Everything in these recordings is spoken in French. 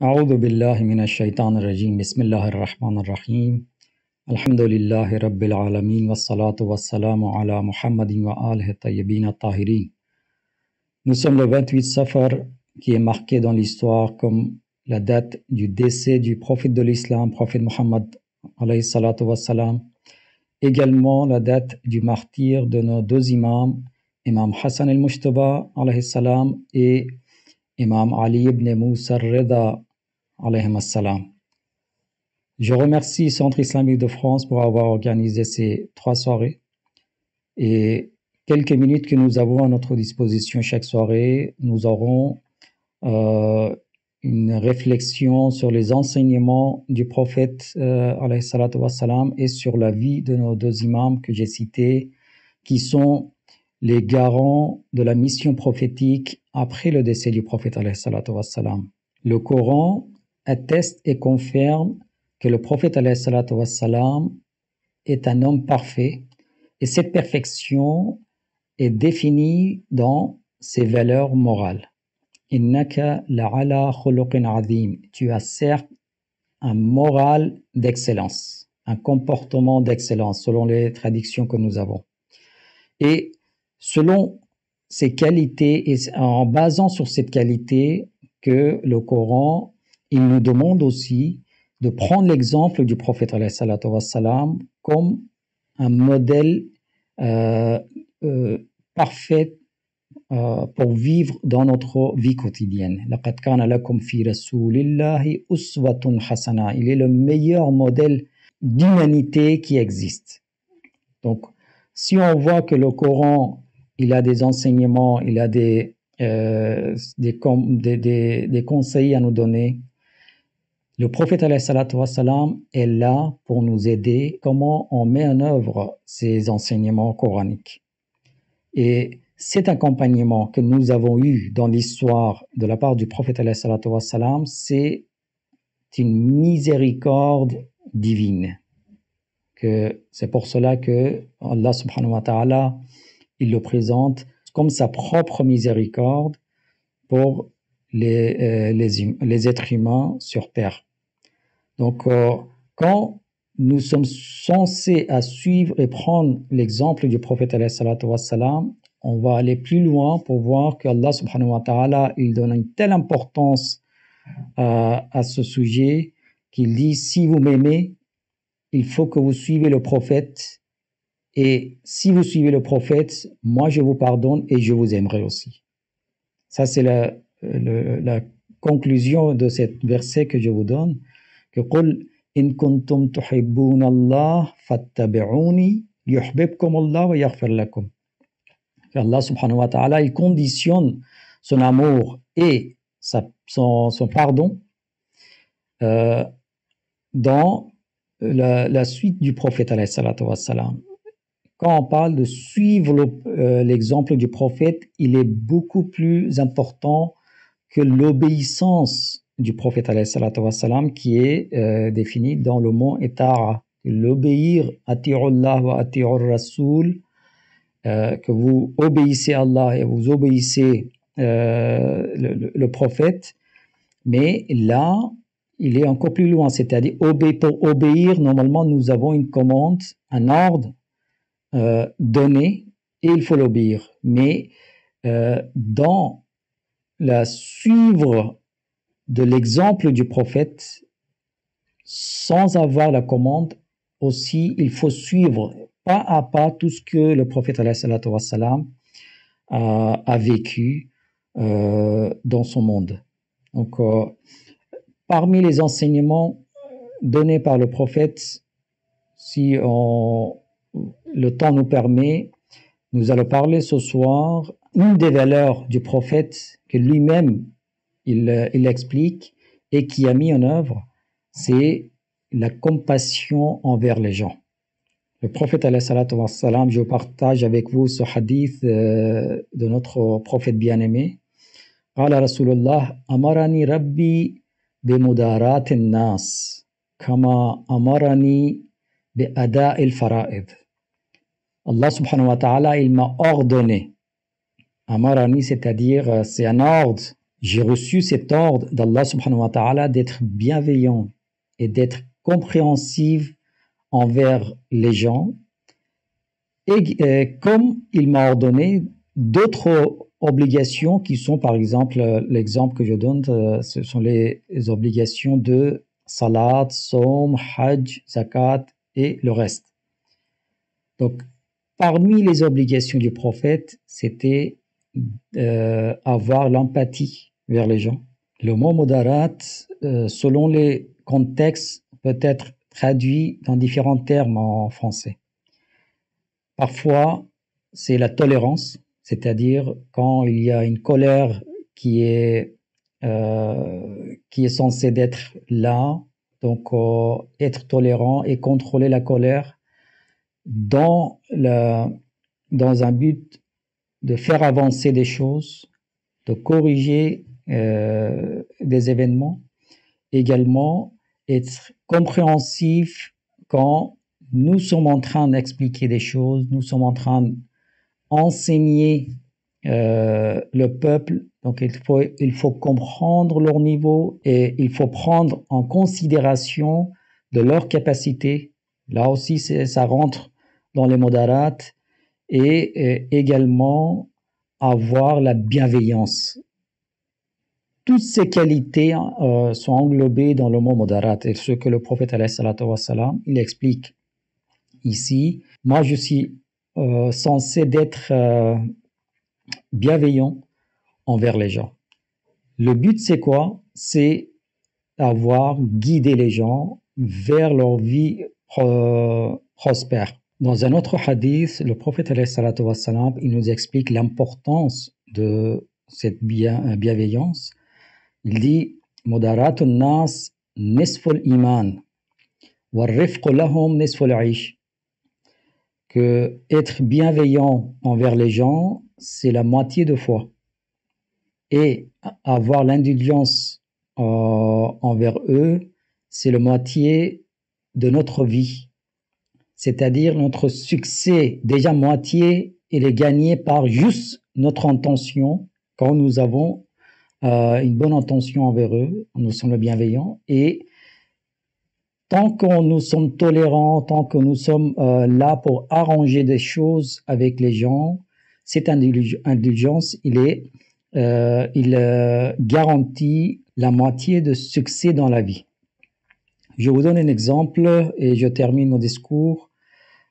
أعوذ بالله من الشيطان الرجيم بسم الله الرحمن الرحيم الحمد لله رب العالمين والصلاة والسلام على محمد وآله الطيبين الطاهرين. Nous sommes le 28 Safar qui est marqué dans l'histoire comme la date du décès du prophète de l'islam, prophète Muhammad alayhi salatu wassalam. Également la date du martyre de nos deux imams, Imam Hassan al-Mujtaba alayhi salam et Imam Ali ibn Moussa al-Rida alayhi salam. Je remercie Centre islamique de France pour avoir organisé ces 3 soirées et quelques minutes que nous avons à notre disposition chaque soirée, nous aurons une réflexion sur les enseignements du prophète alayhi salatu wassalam et sur la vie de nos deux imams que j'ai cités, qui sont les garants de la mission prophétique après le décès du prophète alayhi salatu wassalam. Le Coran atteste et confirme que le prophète alayhi salatu wassalam est un homme parfait et cette perfection est définie dans ses valeurs morales. Innaka la'ala khuluqin azim. Tu as certes un moral d'excellence, un comportement d'excellence selon les traductions que nous avons. Et selon ces qualités et en basant sur cette qualité que le Coran, il nous demande aussi de prendre l'exemple du prophète alayhi salatu wassalam comme un modèle parfait pour vivre dans notre vie quotidienne. لَقَدْ كَانَ لَكُمْ فِي رَسُولِ اللَّهِ أُسْوَةٌ حَسَنَةٌ. Il est le meilleur modèle d'humanité qui existe. Donc, si on voit que le Coran, il a des enseignements, il a des conseils à nous donner, le prophète alayhi salatu wassalam est là pour nous aider comment on met en œuvre ces enseignements coraniques. Et cet accompagnement que nous avons eu dans l'histoire de la part du prophète alayhi salatu wassalam, c'est une miséricorde divine. C'est pour cela que Allah subhanahu wa ta'ala, il le présente comme sa propre miséricorde pour les êtres humains sur terre. Donc, quand nous sommes censés à suivre et prendre l'exemple du prophète alayhi salatu wassalam, on va aller plus loin pour voir qu'Allah subhanahu wa ta'ala, il donne une telle importance à ce sujet qu'il dit, si vous m'aimez, il faut que vous suivez le prophète, et si vous suivez le prophète, moi je vous pardonne et je vous aimerai aussi. Ça c'est la conclusion de ce verset que je vous donne, que قُلْ إِن كُنْتُمْ تُحِبُّونَ اللَّهَ فَاتَّبِعُونِي يُحْبِبْكُمُ اللَّهُ وَيَغْفِرْ لَكُمْ. Allah subhanahu wa ta'ala, il conditionne son amour et son pardon dans la suite du prophète alayhi salatu wassalam. Quand on parle de suivre l'exemple du prophète, il est beaucoup plus important que l'obéissance du prophète alayhi salatu wassalam qui est définie dans le mot ita'a. L'obéir, ati'ullah wa ati'ur rasoul, que vous obéissez à Allah et vous obéissez le prophète, mais là, il est encore plus loin, c'est-à-dire pour obéir, normalement, nous avons une commande, un ordre donné, et il faut l'obéir. Mais dans la suivre de l'exemple du prophète, sans avoir la commande, aussi, il faut suivre pas à pas tout ce que le prophète alayhi salatu wassalam a vécu dans son monde. Donc, parmi les enseignements donnés par le prophète, si le temps nous permet, nous allons parler ce soir une des valeurs du prophète que lui-même il explique et qui a mis en œuvre, c'est la compassion envers les gens. Le prophète alayhi salatu wassalam, je partage avec vous ce hadith de notre prophète bien-aimé. Qala Rasulullah, amarani rabbi bimudarat an-nas kama amarani bi ada' al-fara'id. Allah subhanahu wa ta'ala, il m'a ordonné. Amarani, c'est-à-dire c'est un ordre j'ai reçu cet ordre d'Allah subhanahu wa ta'ala d'être bienveillant et d'être compréhensif envers les gens. Et comme il m'a ordonné d'autres obligations qui sont, par exemple, l'exemple que je donne, ce sont les obligations de salat, saum, hajj, zakat et le reste. Donc, parmi les obligations du prophète, c'était avoir l'empathie vers les gens. Le mot mudarat, selon les contextes, peut être traduit dans différents termes en français. Parfois, c'est la tolérance, c'est-à-dire quand il y a une colère qui est censée être là, donc être tolérant et contrôler la colère dans un but de faire avancer des choses, de corriger des événements, également être compréhensif quand nous sommes en train d'expliquer des choses, nous sommes en train d'enseigner le peuple, donc il faut comprendre leur niveau et il faut prendre en considération de leur capacité. Là aussi, ça rentre dans les mudarat et également avoir la bienveillance. Toutes ces qualités sont englobées dans le mot mudarat et ce que le prophète alayhi salatu wassalam, il explique ici. Moi, je suis censé d'être bienveillant envers les gens. Le but, c'est quoi? C'est avoir guidé les gens vers leur vie prospère. Dans un autre hadith, le prophète alayhi salatu wassalam, il nous explique l'importance de cette bienveillance. Il dit mudaratun nas nisful iman wa rifqu lahum nisful aish, que être bienveillant envers les gens, c'est la moitié de foi, et avoir l'indulgence envers eux, c'est la moitié de notre vie. C'est-à-dire notre succès, déjà moitié, il est gagné par juste notre intention, quand nous avons une bonne intention envers eux, nous sommes bienveillants, et tant que nous sommes tolérants, tant que nous sommes là pour arranger des choses avec les gens, cette indulgence, il garantit la moitié de succès dans la vie. Je vous donne un exemple et je termine mon discours.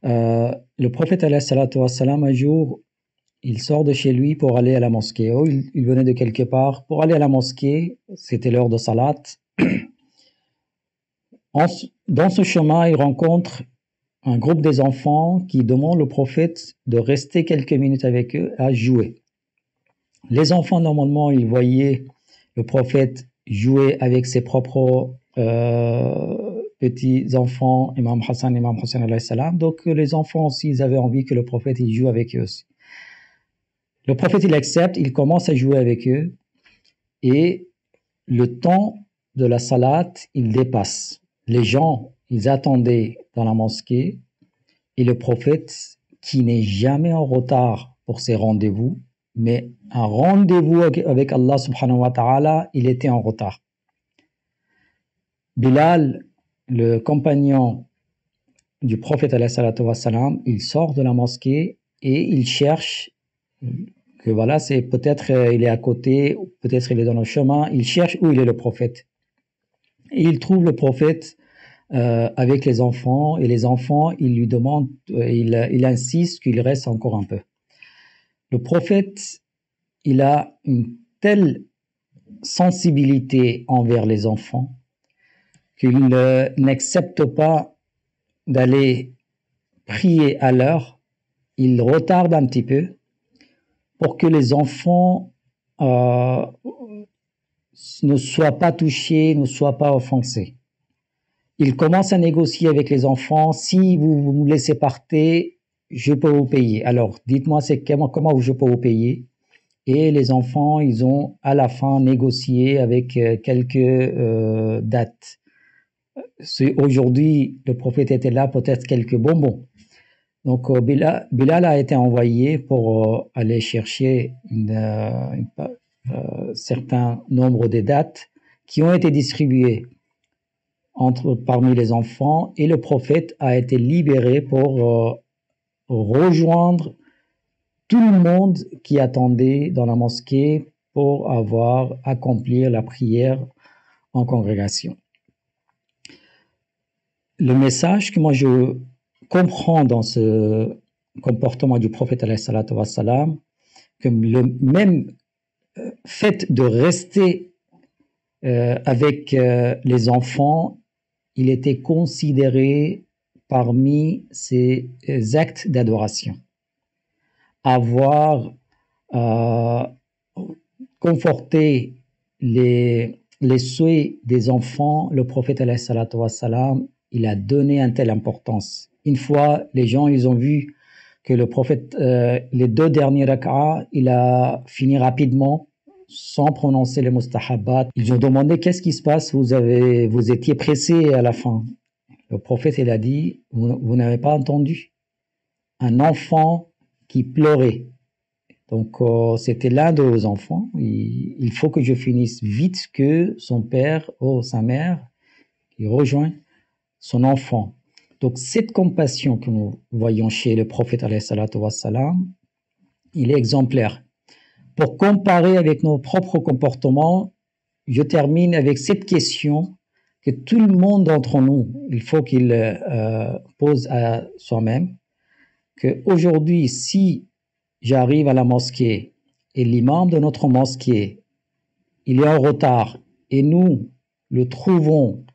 Le prophète alayhi salatu wassalam, un jour, il sort de chez lui pour aller à la mosquée. Oh, il venait de quelque part pour aller à la mosquée. C'était l'heure de salat. Dans ce chemin, il rencontre un groupe des enfants qui demandent au prophète de rester quelques minutes avec eux à jouer. Les enfants, normalement, ils voyaient le prophète jouer avec ses propres petits enfants, Imam Hassan alayhi salam. Donc, les enfants aussi, ils avaient envie que le prophète il joue avec eux aussi. Le prophète, il accepte, il commence à jouer avec eux et le temps de la salat, il dépasse. Les gens, ils attendaient dans la mosquée et le prophète, qui n'est jamais en retard pour ses rendez-vous, mais un rendez-vous avec Allah subhanahu wa ta'ala, il était en retard. Bilal, le compagnon du prophète alayhi salatu wassalam, il sort de la mosquée et il cherche que voilà, c'est peut-être il est à côté, peut-être il est dans le chemin, il cherche où il est le prophète. Et il trouve le prophète avec les enfants, et les enfants, ils lui demandent, il insiste qu'il reste encore un peu. Le prophète, il a une telle sensibilité envers les enfants qu'il n'accepte pas d'aller prier à l'heure, il retarde un petit peu pour que les enfants ne soient pas touchés, ne soient pas offensés. Il commence à négocier avec les enfants. Si vous me laissez partir, je peux vous payer. Alors, dites-moi comment je peux vous payer. Et les enfants, ils ont à la fin négocié avec quelques dates. Aujourd'hui, le prophète était là, peut-être quelques bonbons. Donc, Bilal a été envoyé pour aller chercher certain nombre de dates qui ont été distribuées parmi les enfants et le prophète a été libéré pour rejoindre tout le monde qui attendait dans la mosquée pour avoir accompli la prière en congrégation. Le message que moi je comprends dans ce comportement du prophète alayhi salatu wassalam, que le même fait de rester avec les enfants, il était considéré parmi ces actes d'adoration. Avoir conforté les souhaits des enfants, le prophète alayhi salatu wassalam, il a donné une telle importance. Une fois, les gens, ils ont vu que le prophète, les 2 derniers rak'a, il a fini rapidement, sans prononcer les mustahabbat. Ils ont demandé, qu'est-ce qui se passe? Vous étiez pressé à la fin. Le prophète, il a dit, vous n'avez pas entendu? Un enfant qui pleurait. Donc, c'était l'un de vos enfants. Il faut que je finisse vite que son père ou sa mère, il rejoint son enfant. Donc, cette compassion que nous voyons chez le prophète alayhi salatu wassalam, il est exemplaire. Pour comparer avec nos propres comportements, je termine avec cette question que tout le monde d'entre nous, il faut qu'il pose à soi-même, qu'aujourd'hui, si j'arrive à la mosquée et l'imam de notre mosquée, il est en retard et nous le trouvons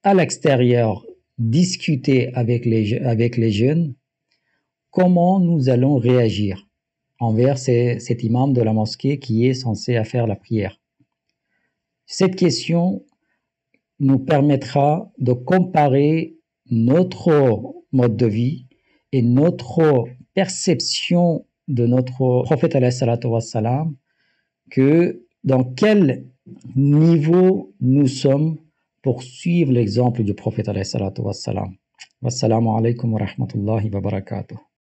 à l'extérieur discuter avec les jeunes, comment nous allons réagir envers cet imam de la mosquée qui est censé faire la prière? Cette question nous permettra de comparer notre mode de vie et notre perception de notre prophète alayhi salatu wassalam, que dans quel niveau nous sommes pour suivre l'exemple du prophète alayhi salatu wassalam. Wassalamu alaikum wa rahmatullahi wa barakatuh.